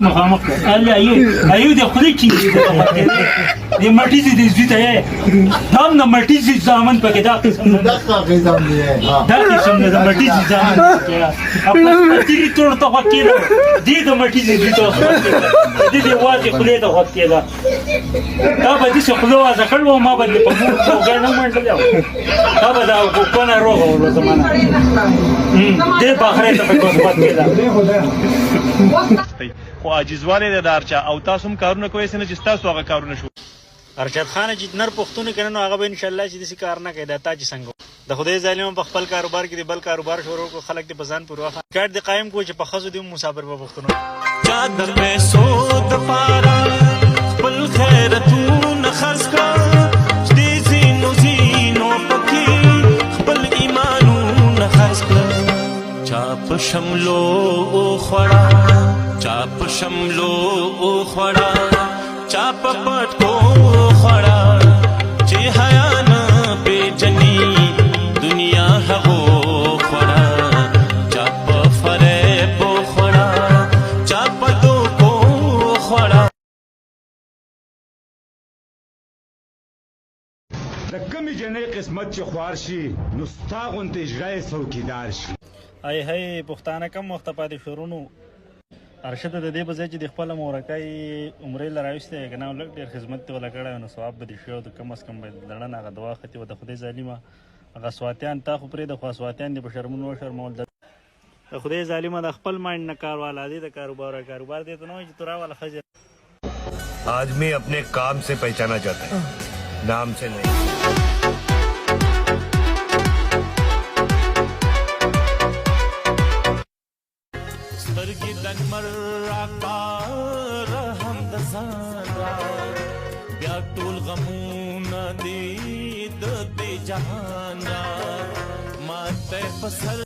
مخامخ الله ایو د خپل کې د مټی دې زیته یې دام نه مټی دې ځامن پکې دا قسم نه دا قسم دی دا قسم نه د مټی دې ځامن خپل دې ټول ته وکړ دې د مټی دې زیته دې واځي خپل ته وکړ دا به دې خپل واځه کړو ما به په مو څنګه نه منډل دا به دا کو نه روغ ورو زمانہ دې باخره ته په وکړ خو عاجزواله د دارچا او تاسو هم کارونه کوئ سن چې تاسو هغه کارونه شو ارشد خان چې نر پښتون کنه نو هغه به ان شاء الله چې دسی کار نه کوي دا تا چې څنګه د خدای ظالم په خپل کاروبار کې بل کاروبار شروع کو خلک د بزان پر واخه کار د قائم کو چې په خزو د مسافر په پښتون چا د پیسو د پارا خپل خیرتون خرڅ کړ دې زینو پکې خپل ایمانون خرڅ کړ چا په شملو خړا چاپ شملو خوڑا چاپ پټکو خوڑا چې حیا نه پیجنی دنیا هغو خوڑا چاپ فریب خوڑا چاپ دوکو خوڑا د کمی جنې قسمت چې خوار شي نو ستا غونته اجرای څوکیدار شي ای هی پښتانه کم وخت پاتې شورونو ارشد د دې بځای چې د خپل مورکای عمرې لراوسته کنه لږ ډیر خدمت ته ولا نو ثواب به دي شو د کم اس کم لړن هغه دوا ختی و د خدای ظالمه هغه سواتیان تا خو پرې د خاصواتیان د بشرمنو شرمول د خدای ظالمه د خپل مایند نه کار والا دي د کاروبار دي ته نو چې تورا والا خجر आदमी अपने काम से पहचाना जाता है नाम से नहीं سترګې د لمر راکار هم د ځان را بیا ټول غمونه دي د دې جهان را ماته په سر